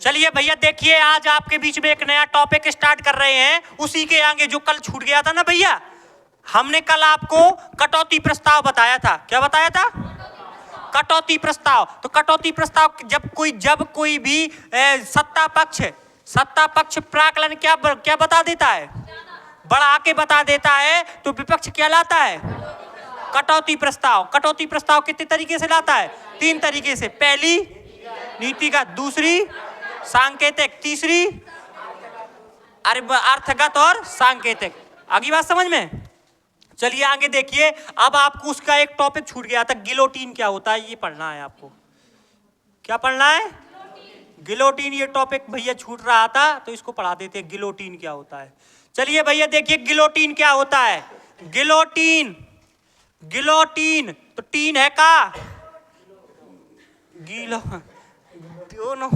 चलिए भैया देखिए, आज आपके बीच में एक नया टॉपिक स्टार्ट कर रहे हैं, उसी के आगे जो कल छूट गया था ना भैया। हमने कल आपको कटौती प्रस्ताव बताया था। क्या बताया था? कटौती प्रस्ताव। तो कटौती प्रस्ताव जब कोई भी सत्ता पक्ष प्राकलन क्या बता देता है, बढ़ा के बता देता है, तो विपक्ष क्या लाता है? कटौती प्रस्ताव। कटौती प्रस्ताव कितने तरीके से लाता है? 3 तरीके से। पहली नीतिगत, दूसरी सांकेतिक, तीसरी अर्थगत और सांकेतिक। आगे बात समझ में? चलिए आगे देखिए। अब आपको उसका एक टॉपिक छूट गया था, गिलोटीन क्या होता है, ये पढ़ना है आपको। क्या पढ़ना है? गिलोटीन। ये टॉपिक भैया छूट रहा था, तो इसको पढ़ा देते हैं, गिलोटीन क्या होता है। चलिए भैया देखिए, गिलोटीन क्या होता है। गिलोटीन तो टीन है का गिलो दोनों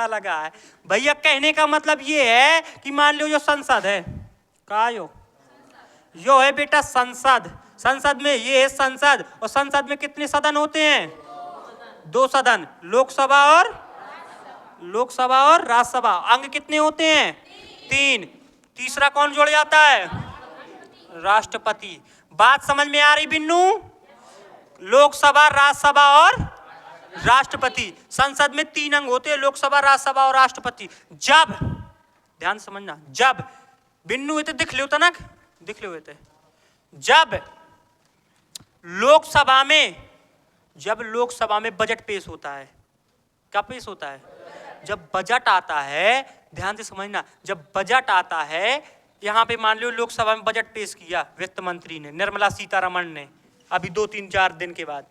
लगा है भैया। कहने का मतलब ये है कि मान लो जो संसद है, का यो है बेटा संसद। संसद में ये है संसद, और संसद में कितने सदन होते हैं? 2 सदन, लोकसभा और राज्यसभा। अंग कितने होते हैं? 3। तीसरा कौन जोड़ जाता है? राष्ट्रपति। बात समझ में आ रही बिन्नू? लोकसभा, राज्यसभा और राष्ट्रपति। संसद में 3 अंग होते हैं, लोकसभा, राज्यसभा और राष्ट्रपति। जब, ध्यान समझना, जब बिन्नू इतने दिख लियो तनक दिख लियो थे, जब लोकसभा में बजट पेश होता है। क्या पेश होता है? जब बजट आता है, ध्यान से समझना, जब बजट आता है, यहां पे मान लो लोकसभा में बजट पेश किया वित्त मंत्री ने, निर्मला सीतारमण ने, अभी 2-3-4 दिन के बाद।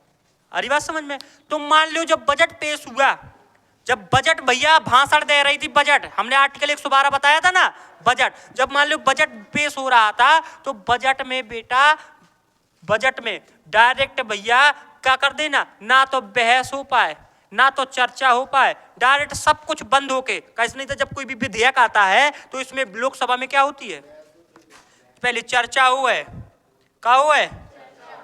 अरे बात समझ में? तो मान लो जब बजट पेश हुआ, जब बजट भैया भाषण दे रही थी, बजट हमने आर्टिकल 112 बताया था ना, बजट। जब मान लो बजट पेश हो रहा था, तो बजट में डायरेक्ट भैया क्या कर देना, ना तो बहस हो पाए, ना तो चर्चा हो पाए, डायरेक्ट सब कुछ बंद होके। कैसे नहीं था, जब कोई भी विधेयक आता है तो इसमें लोकसभा में क्या होती है? पहले चर्चा हुआ है, क्या हुआ है?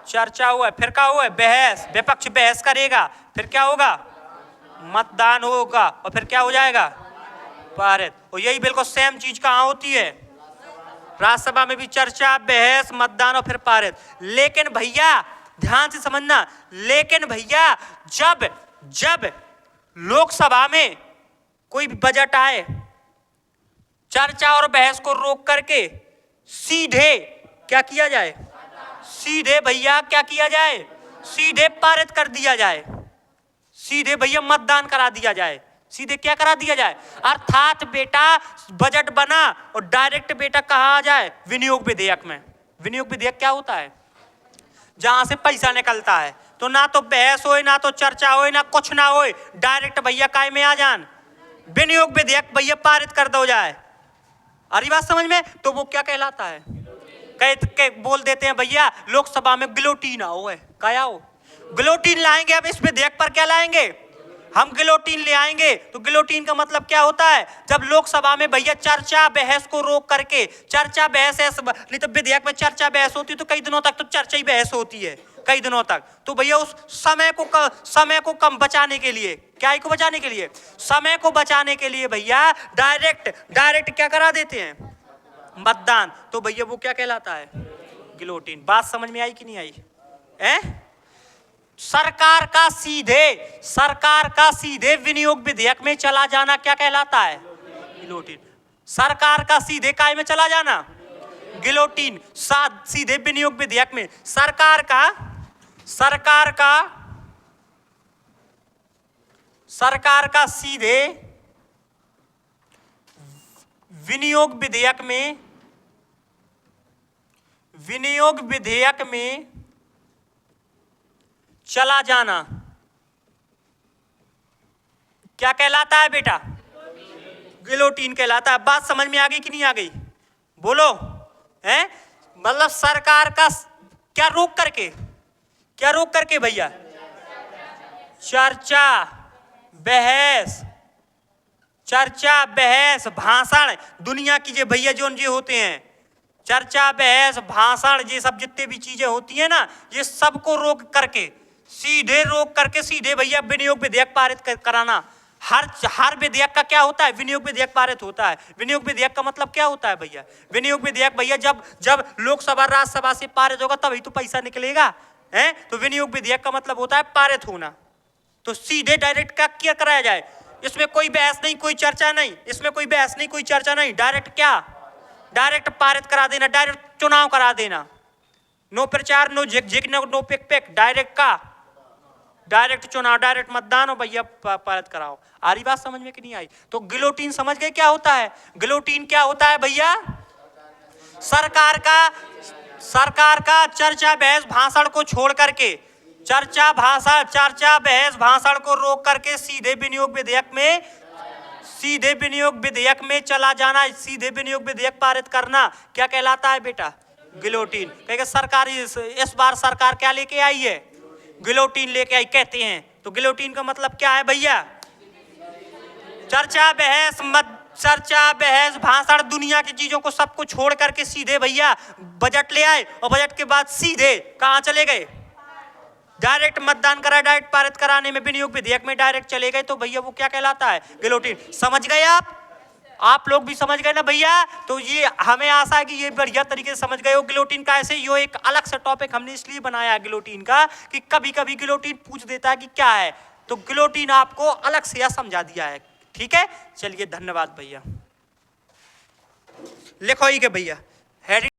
चर्चा हुआ है, फिर क्या हुआ है? बहस, विपक्ष बहस करेगा, फिर क्या होगा? मतदान होगा, और फिर क्या हो जाएगा? पारित। और यही बिल्कुल सेम चीज कहाँ होती है? राज्यसभा में भी चर्चा, बहस, मतदान और फिर पारित। लेकिन भैया ध्यान से समझना, लेकिन भैया जब लोकसभा में कोई भी बजट आए, चर्चा और बहस को रोक करके सीधे क्या किया जाए? सीधे भैया क्या किया जाए? सीधे पारित कर दिया जाए, सीधे भैया मतदान करा दिया जाए, सीधे क्या करा दिया जाए? अर्थात बेटा बजट बना और डायरेक्ट बेटा कहा आ जाए? विनियोग विधेयक में। विनियोग विधेयक क्या होता है? जहां से पैसा निकलता है, तो ना तो बहस होए, ना तो चर्चा होए, ना कुछ ना होए, डायरेक्ट भैया काय में आ जान, विनियोग विधेयक भैया पारित कर दो जाए। अरे बात समझ में? तो वो क्या कहलाता है? कह बोल देते हैं भैया लोकसभा में गिलोटीन आओ है, क्या आओ? गिलोटीन लाएंगे। अब इस विधेयक पर क्या लाएंगे? हम गिलोटीन ले आएंगे। तो गिलोटीन का मतलब क्या होता है? जब लोकसभा में भैया चर्चा बहस को रोक करके, चर्चा बहस नहीं तो विधेयक में चर्चा बहस होती है, तो कई दिनों तक तो चर्चा ही बहस होती है, कई दिनों तक। तो भैया उस समय को कम बचाने के लिए, क्या को बचाने के लिए? समय को बचाने के लिए भैया डायरेक्ट क्या करा देते हैं? मतदान। तो भैया वो क्या कहलाता है? गिलोटीन। बात समझ में आई कि नहीं आई? सरकार का सीधे विनियोग विधेयक में चला जाना क्या कहलाता है? गिलोटीन। सरकार का सीधे काय में चला जाना? गिलोटीन। सीधे विनियोग विधेयक में सरकार का सीधे विनियोग विधेयक में चला जाना क्या कहलाता है बेटा? गिलोटीन कहलाता है। बात समझ में आ गई कि नहीं आ गई? बोलो। मतलब सरकार का क्या रोक करके भैया? चर्चा बहस भाषण, दुनिया की जो भैया जो होते हैं, चर्चा बहस भाषण, ये सब जितने भी चीजें होती है ना, ये सबको रोक करके सीधे भैया विनियोग विधेयक पारित कराना। हर विधेयक का क्या होता है? विनियोग विधेयक पारित होता है। विनियोग विधेयक का मतलब क्या होता है भैया? विनियोग विधेयक भैया जब लोकसभा राज्यसभा से पारित होगा तभी तो पैसा निकलेगा, है? तो विनियोग विधेयक का मतलब होता है पारित होना। तो सीधे डायरेक्ट क्या कराया जाए? इसमें कोई बहस नहीं, कोई चर्चा नहीं, इसमें कोई बहस नहीं, कोई चर्चा नहीं, डायरेक्ट क्या? डायरेक्ट पारित करा देना, डायरेक्ट चुनाव करा देना। नो प्रचार, नो झिक नो पिक पिक, डायरेक्ट का डायरेक्ट चुनाव, डायरेक्ट मतदान हो भैया, पारित कराओ। आ रही बात समझ में कि नहीं आई? तो गिलोटीन समझ गए क्या होता है? गिलोटीन क्या होता है भैया? सरकार का चर्चा बहस भाषण को छोड़ करके, चर्चा बहस भाषण को रोक करके सीधे विनियोग विधेयक में चला जाना, सीधे विनियोग विधेयक पारित करना क्या कहलाता है बेटा? गिलोटीन। कहेगा सरकार इस बार सरकार क्या लेके आई है? गिलोटीन लेके आई कहते हैं। तो गिलोटीन का मतलब क्या है भैया? चर्चा बहस भाषण, दुनिया की चीजों को सबको छोड़ करके सीधे भैया बजट ले आए, और बजट के बाद सीधे कहां चले गए? डायरेक्ट मतदान करा, डायरेक्ट पारित कराने में, विनियोग विधेयक में डायरेक्ट चले गए। तो भैया वो क्या कहलाता है? गिलोटीन। समझ गए आप लोग भी समझ गए ना भैया? तो ये हमें आशा है कि ये बढ़िया तरीके से समझ गए हो गिलोटीन का। ऐसे यो एक अलग सा टॉपिक हमने इसलिए बनाया है गिलोटीन का कि कभी कभी गिलोटीन पूछ देता है कि क्या है, तो गिलोटीन आपको अलग से समझा दिया है। ठीक है, चलिए धन्यवाद भैया। लिखो ही के भैया।